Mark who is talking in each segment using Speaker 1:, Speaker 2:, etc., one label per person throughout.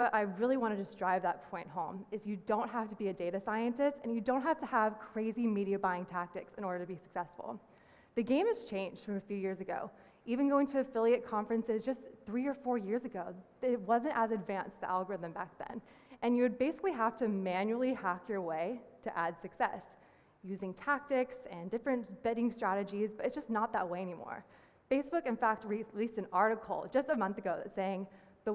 Speaker 1: But I really want to just drive that point home, is you don't have to be a data scientist and you don't have to have crazy media buying tactics in order to be successful. The game has changed from a few years ago. Even going to affiliate conferences just 3 or 4 years ago, it wasn't as advanced, the algorithm back then. And you would basically have to manually hack your way to ad success, using tactics and different bidding strategies, but it's just not that way anymore. Facebook, in fact, released an article just a month ago that's saying the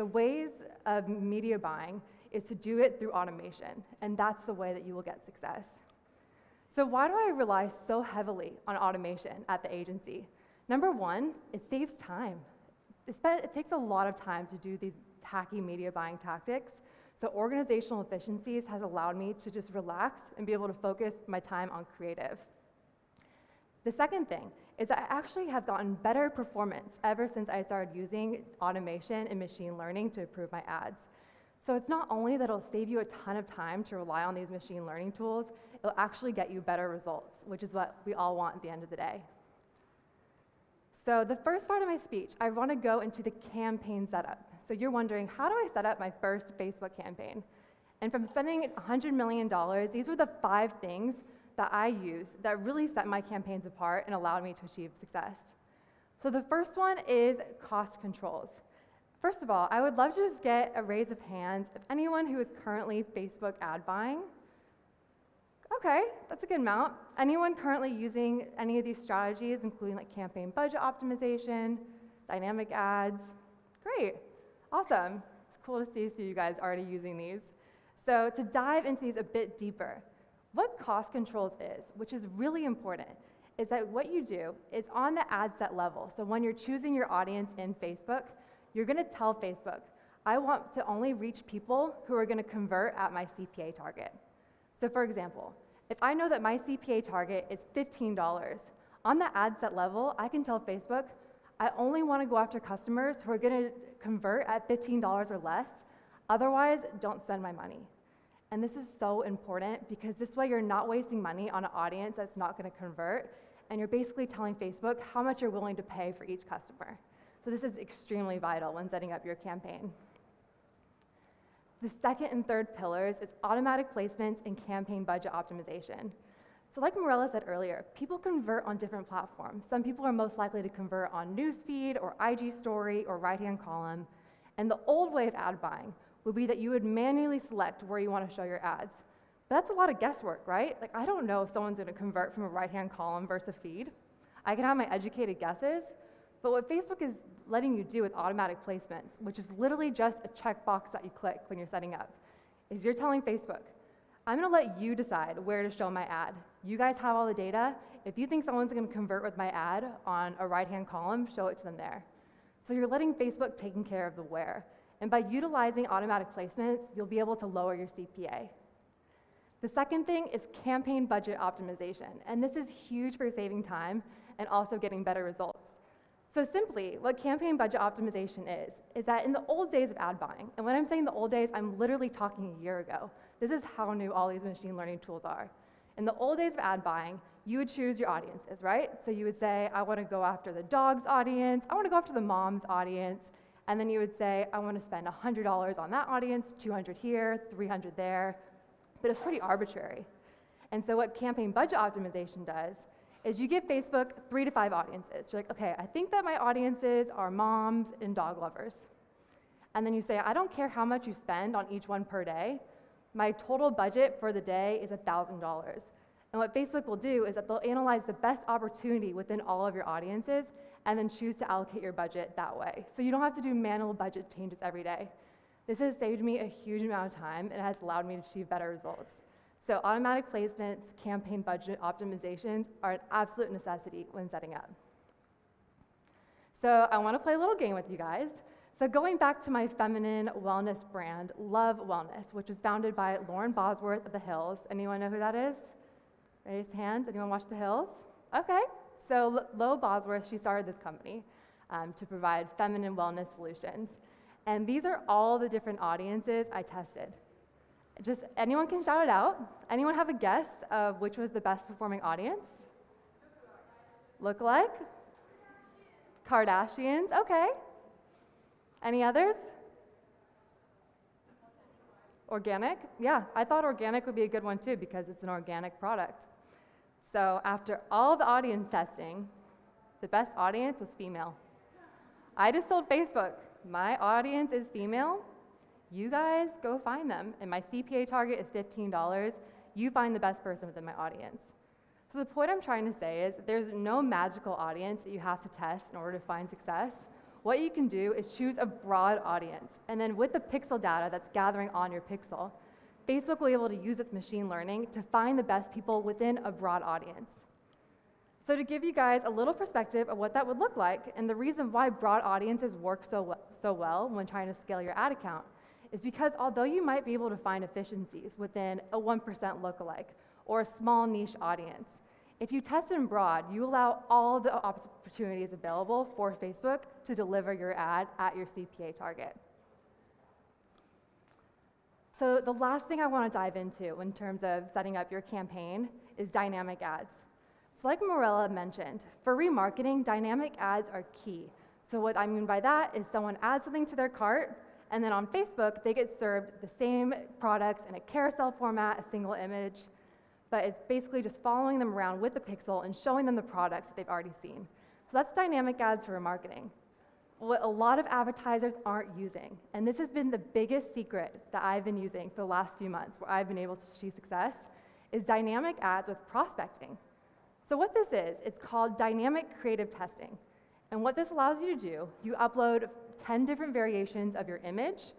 Speaker 1: ways of media buying is to do it through automation, and that's the way that you will get success. So why do I rely so heavily on automation at the agency? Number one, it saves time. It takes a lot of time to do these hacky media buying tactics, so organizational efficiencies has allowed me to just relax and be able to focus my time on creative. The second thing is I actually have gotten better performance ever since I started using automation and machine learning to improve my ads. So it's not only that it'll save you a ton of time to rely on these machine learning tools, it'll actually get you better results, which is what we all want at the end of the day. So the first part of my speech, I want to go into the campaign setup. So you're wondering, how do I set up my first Facebook campaign? And from spending $100 million, these were the 5 things that I used that really set my campaigns apart and allowed me to achieve success. So the first one is cost controls. First of all, I would love to just get a raise of hands of anyone who is currently Facebook ad buying. Okay, that's a good amount. Anyone currently using any of these strategies, including like campaign budget optimization, dynamic ads? Great, awesome. It's cool to see a few of you guys already using these. So to dive into these a bit deeper, what cost controls is, which is really important, is that what you do is on the ad set level. So when you're choosing your audience in Facebook, you're gonna tell Facebook, I want to only reach people who are gonna convert at my CPA target. So for example, if I know that my CPA target is $15, on the ad set level, I can tell Facebook, I only wanna go after customers who are gonna convert at $15 or less, otherwise don't spend my money. And this is so important because this way you're not wasting money on an audience that's not gonna convert, and you're basically telling Facebook how much you're willing to pay for each customer. So this is extremely vital when setting up your campaign. The second and third pillars is automatic placements and campaign budget optimization. So like Morella said earlier, people convert on different platforms. Some people are most likely to convert on Newsfeed or IG Story or right-hand column. And the old way of ad buying would be that you would manually select where you want to show your ads. But that's a lot of guesswork, right? Like I don't know if someone's going to convert from a right-hand column versus a feed. I can have my educated guesses, but what Facebook is letting you do with automatic placements, which is literally just a checkbox that you click when you're setting up, is you're telling Facebook, I'm gonna let you decide where to show my ad. You guys have all the data. If you think someone's gonna convert with my ad on a right-hand column, show it to them there. So you're letting Facebook taking care of the where. And by utilizing automatic placements, you'll be able to lower your CPA. The second thing is campaign budget optimization. And this is huge for saving time and also getting better results. So simply, what campaign budget optimization is that in the old days of ad buying, and when I'm saying the old days, I'm literally talking a year ago. This is how new all these machine learning tools are. In the old days of ad buying, you would choose your audiences, right? So you would say, I want to go after the dog's audience, I want to go after the mom's audience, and then you would say, I want to spend $100 on that audience, $200 here, $300 there, but it's pretty arbitrary. And so what campaign budget optimization does is you give Facebook 3 to 5 audiences. You're like, okay, I think that my audiences are moms and dog lovers. And then you say, I don't care how much you spend on each one per day. My total budget for the day is $1,000. And what Facebook will do is that they'll analyze the best opportunity within all of your audiences and then choose to allocate your budget that way. So you don't have to do manual budget changes every day. This has saved me a huge amount of time and has allowed me to achieve better results. So automatic placements, campaign budget optimizations are an absolute necessity when setting up. So I want to play a little game with you guys. So going back to my feminine wellness brand, Love Wellness, which was founded by Lauren Bosworth of The Hills. Anyone know who that is? Raise hands. Anyone watch The Hills? Okay. So Lo Bosworth, she started this company to provide feminine wellness solutions. And these are all the different audiences I tested. Just anyone can shout it out. Anyone have a guess of which was the best performing audience? Look-alike? Kardashians, okay. Any others? Organic? Yeah, I thought organic would be a good one too because it's an organic product. So after all the audience testing, the best audience was female. I just told Facebook, my audience is female. You guys go find them. And my CPA target is $15. You find the best person within my audience. So the point I'm trying to say is there's no magical audience that you have to test in order to find success. What you can do is choose a broad audience. And then with the pixel data that's gathering on your pixel, Facebook will be able to use its machine learning to find the best people within a broad audience. So to give you guys a little perspective of what that would look like, and the reason why broad audiences work so well when trying to scale your ad account, is because although you might be able to find efficiencies within a 1% lookalike or a small niche audience, if you test in broad, you allow all the opportunities available for Facebook to deliver your ad at your CPA target. So the last thing I want to dive into in terms of setting up your campaign is dynamic ads. So like Morella mentioned, for remarketing, dynamic ads are key. So what I mean by that is someone adds something to their cart, and then on Facebook, they get served the same products in a carousel format, a single image, but it's basically just following them around with the pixel and showing them the products that they've already seen. So that's dynamic ads for remarketing. What a lot of advertisers aren't using, and this has been the biggest secret that I've been using for the last few months where I've been able to achieve success, is dynamic ads with prospecting. So what this is, it's called dynamic creative testing. And what this allows you to do, you upload 10 different variations of your image,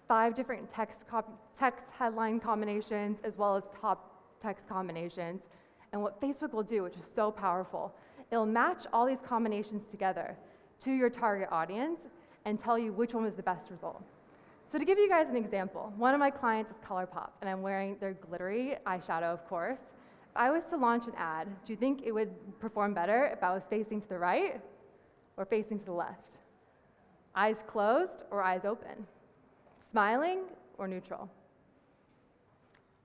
Speaker 1: 5 different text headline combinations, as well as top text combinations. And what Facebook will do, which is so powerful, it'll match all these combinations together to your target audience and tell you which one was the best result. So to give you guys an example, one of my clients is ColourPop, and I'm wearing their glittery eyeshadow, of course. If I was to launch an ad, do you think it would perform better if I was facing to the right or facing to the left? Eyes closed or eyes open? Smiling or neutral?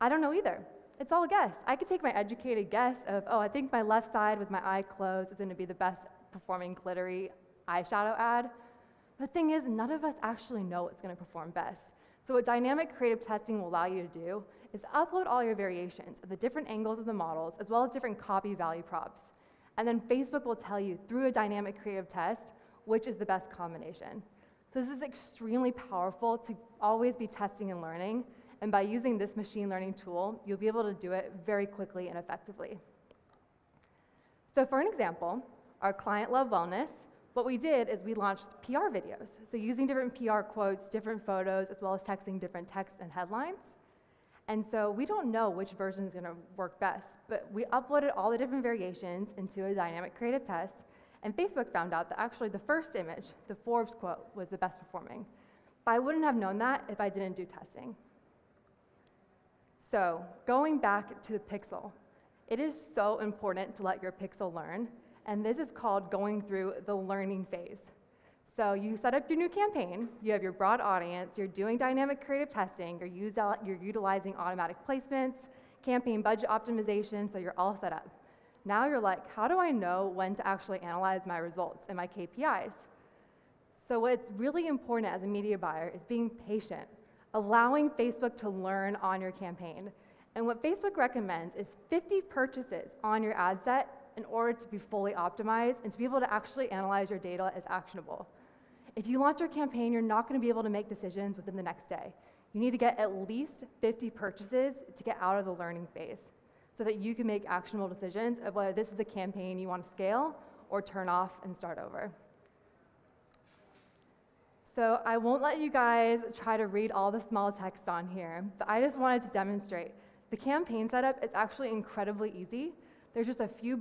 Speaker 1: I don't know either. It's all a guess. I could take my educated guess of, oh, I think my left side with my eye closed is going to be the best performing glittery eyeshadow ad. But the thing is, none of us actually know what's going to perform best. So what dynamic creative testing will allow you to do is upload all your variations of the different angles of the models, as well as different copy value props. And then Facebook will tell you through a dynamic creative test which is the best combination. So this is extremely powerful to always be testing and learning. And by using this machine learning tool, you'll be able to do it very quickly and effectively. So for an example, our client Love Wellness, what we did is we launched PR videos. So using different PR quotes, different photos, as well as texting different texts and headlines. And so we don't know which version is gonna work best, but we uploaded all the different variations into a dynamic creative test, and Facebook found out that actually the first image, the Forbes quote, was the best performing. But I wouldn't have known that if I didn't do testing. So going back to the pixel, it is so important to let your pixel learn, and this is called going through the learning phase. So you set up your new campaign, you have your broad audience, you're doing dynamic creative testing, you're utilizing automatic placements, campaign budget optimization, so you're all set up. Now you're like, how do I know when to actually analyze my results and my KPIs? So what's really important as a media buyer is being patient, allowing Facebook to learn on your campaign. And what Facebook recommends is 50 purchases on your ad set in order to be fully optimized and to be able to actually analyze your data as actionable. If you launch your campaign, you're not going to be able to make decisions within the next day. You need to get at least 50 purchases to get out of the learning phase so that you can make actionable decisions of whether this is a campaign you want to scale or turn off and start over. So I won't let you guys try to read all the small text on here, but I just wanted to demonstrate. The campaign setup is actually incredibly easy. There's just a few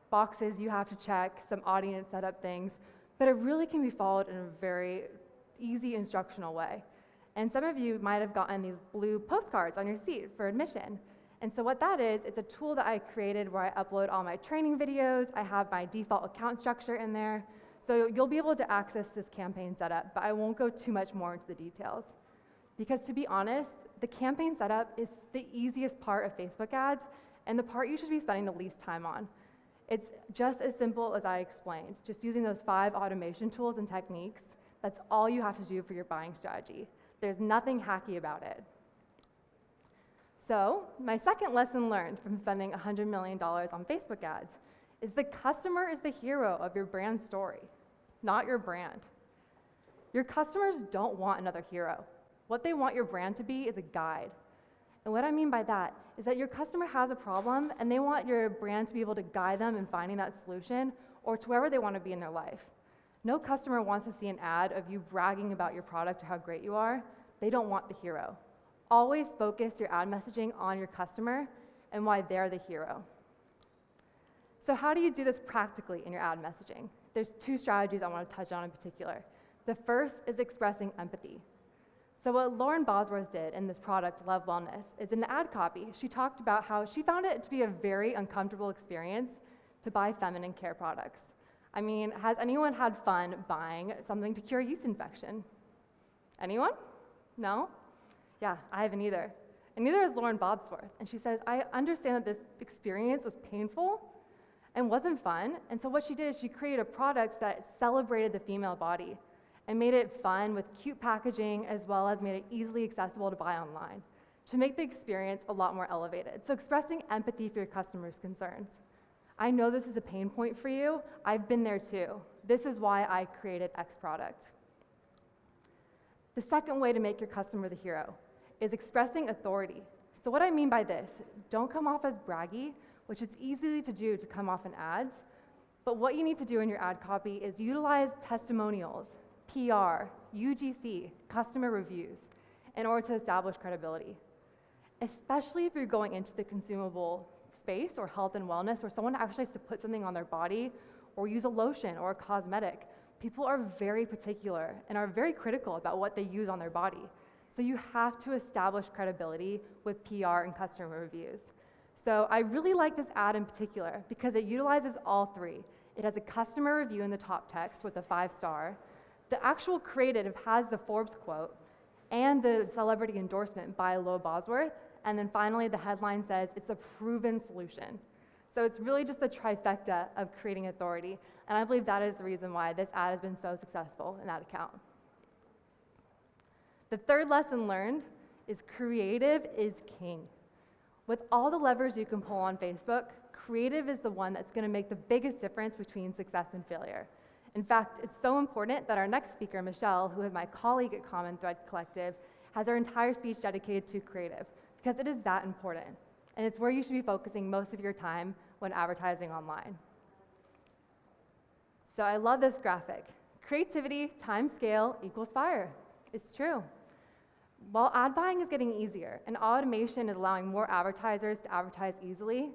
Speaker 1: boxes you have to check, some audience setup things, but it really can be followed in a very easy instructional way. And some of you might have gotten these blue postcards on your seat for admission. And so what that is, it's a tool that I created where I upload all my training videos. I have my default account structure in there. So you'll be able to access this campaign setup, but I won't go too much more into the details. Because to be honest, the campaign setup is the easiest part of Facebook ads and the part you should be spending the least time on. It's just as simple as I explained, just using those 5 automation tools and techniques. That's all you have to do for your buying strategy. There's nothing hacky about it. So my second lesson learned from spending $100 million on Facebook ads is the customer is the hero of your brand story, not your brand. Your customers don't want another hero. What they want your brand to be is a guide. And what I mean by that is that your customer has a problem and they want your brand to be able to guide them in finding that solution or to wherever they want to be in their life. No customer wants to see an ad of you bragging about your product or how great you are. They don't want the hero. Always focus your ad messaging on your customer and why they're the hero. So how do you do this practically in your ad messaging? There's two strategies I want to touch on in particular. The first is expressing empathy. So what Lauren Bosworth did in this product, Love Wellness, is in the ad copy, she talked about how she found it to be a very uncomfortable experience to buy feminine care products. I mean, has anyone had fun buying something to cure a yeast infection? Anyone? No? Yeah, I haven't either. And neither has Lauren Bosworth. And she says, I understand that this experience was painful and wasn't fun. And so what she did is she created a product that celebrated the female body and made it fun with cute packaging, as well as made it easily accessible to buy online to make the experience a lot more elevated. So expressing empathy for your customers' concerns. I know this is a pain point for you. I've been there too. This is why I created X product. The second way to make your customer the hero is expressing authority. So what I mean by this, don't come off as braggy, which is easy to do to come off in ads, but what you need to do in your ad copy is utilize testimonials, PR, UGC, customer reviews, in order to establish credibility. Especially if you're going into the consumable space or health and wellness where someone actually has to put something on their body or use a lotion or a cosmetic. People are very particular and are very critical about what they use on their body. So you have to establish credibility with PR and customer reviews. So I really like this ad in particular because it utilizes all three. It has a customer review in the top text with a 5-star. The actual creative has the Forbes quote and the celebrity endorsement by Lo Bosworth. And then finally, the headline says it's a proven solution. So it's really just the trifecta of creating authority. And I believe that is the reason why this ad has been so successful in that account. The third lesson learned is creative is king. With all the levers you can pull on Facebook, creative is the one that's going to make the biggest difference between success and failure. In fact, it's so important that our next speaker, Michelle, who is my colleague at Common Thread Collective, has her entire speech dedicated to creative, because it is that important. And it's where you should be focusing most of your time when advertising online. So I love this graphic. Creativity times scale equals fire. It's true. While ad buying is getting easier and automation is allowing more advertisers to advertise easily,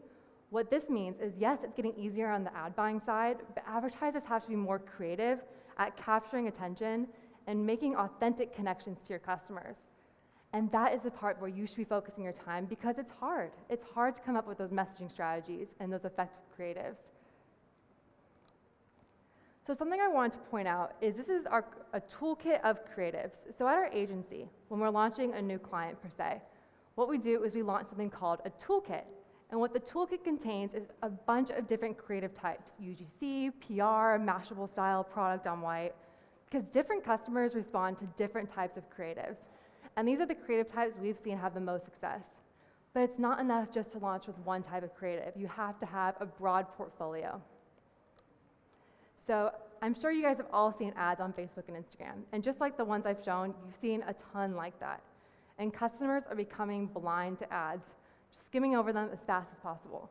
Speaker 1: what this means is, yes, it's getting easier on the ad buying side, but advertisers have to be more creative at capturing attention and making authentic connections to your customers. And that is the part where you should be focusing your time because it's hard. It's hard to come up with those messaging strategies and those effective creatives. So something I wanted to point out is this is a toolkit of creatives. So at our agency, when we're launching a new client per se, what we do is we launch something called a toolkit. And what the toolkit contains is a bunch of different creative types, UGC, PR, Mashable style, product on white, because different customers respond to different types of creatives. And these are the creative types we've seen have the most success. But it's not enough just to launch with one type of creative. You have to have a broad portfolio. So I'm sure you guys have all seen ads on Facebook and Instagram. And just like the ones I've shown, you've seen a ton like that. And customers are becoming blind to ads, skimming over them as fast as possible.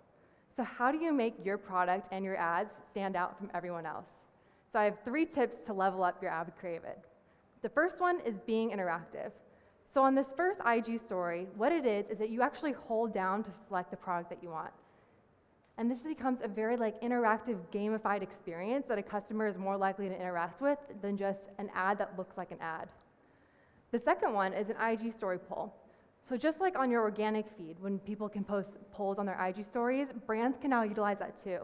Speaker 1: So how do you make your product and your ads stand out from everyone else? So I have 3 tips to level up your ad creative. The first one is being interactive. So on this first IG story, what it is that you actually hold down to select the product that you want. And this becomes a very interactive, gamified experience that a customer is more likely to interact with than just an ad that looks like an ad. The second one is an IG story poll. So just like on your organic feed, when people can post polls on their IG stories, brands can now utilize that too.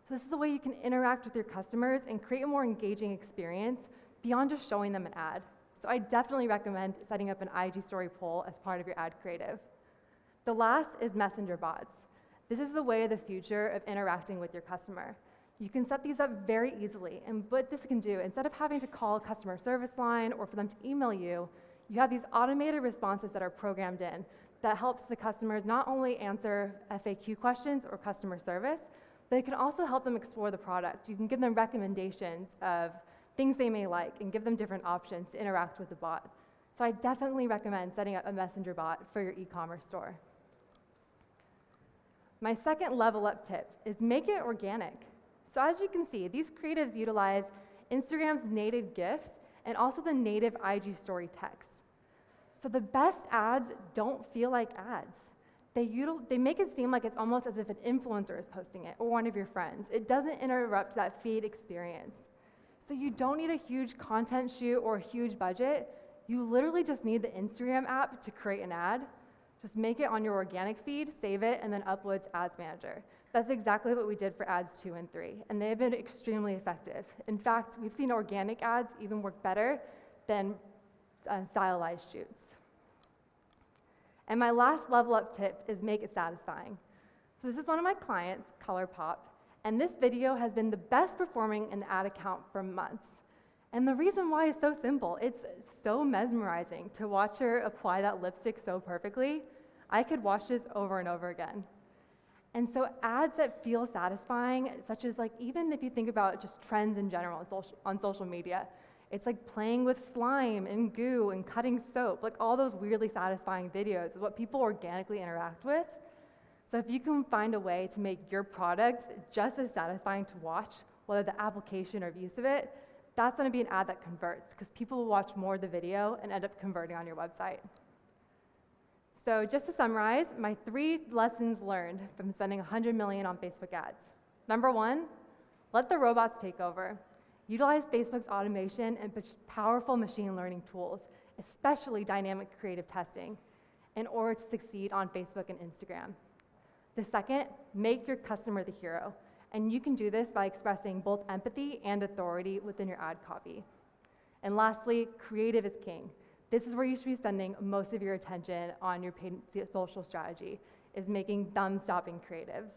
Speaker 1: So this is a way you can interact with your customers and create a more engaging experience beyond just showing them an ad. So I definitely recommend setting up an IG story poll as part of your ad creative. The last is messenger bots. This is the way of the future of interacting with your customer. You can set these up very easily, and what this can do, instead of having to call a customer service line or for them to email you, you have these automated responses that are programmed in that helps the customers not only answer FAQ questions or customer service, but it can also help them explore the product. You can give them recommendations of things they may like and give them different options to interact with the bot. So I definitely recommend setting up a messenger bot for your e-commerce store. My second level up tip is make it organic. So as you can see, these creatives utilize Instagram's native GIFs and also the native IG story text. So the best ads don't feel like ads. They make it seem like it's almost as if an influencer is posting it or one of your friends. It doesn't interrupt that feed experience. So you don't need a huge content shoot or a huge budget. You literally just need the Instagram app to create an ad. Just make it on your organic feed, save it, and then upload to Ads Manager. That's exactly what we did for ads 2 and 3, and they have been extremely effective. In fact, we've seen organic ads even work better than stylized shoots. And my last level up tip is make it satisfying. So this is one of my clients, ColourPop, and this video has been the best performing in the ad account for months. And the reason why is so simple. It's so mesmerizing to watch her apply that lipstick so perfectly. I could watch this over and over again. And so ads that feel satisfying, such as like even if you think about just trends in general on social media, it's like playing with slime and goo and cutting soap, like all those weirdly satisfying videos is what people organically interact with. So if you can find a way to make your product just as satisfying to watch, whether the application or use of it, that's gonna be an ad that converts because people will watch more of the video and end up converting on your website. So just to summarize, my 3 lessons learned from spending $100 million on Facebook ads. Number 1, let the robots take over. Utilize Facebook's automation and powerful machine learning tools, especially dynamic creative testing, in order to succeed on Facebook and Instagram. The second, make your customer the hero. And you can do this by expressing both empathy and authority within your ad copy. And lastly, creative is king. This is where you should be spending most of your attention on your paid social strategy, is making thumb-stopping creatives.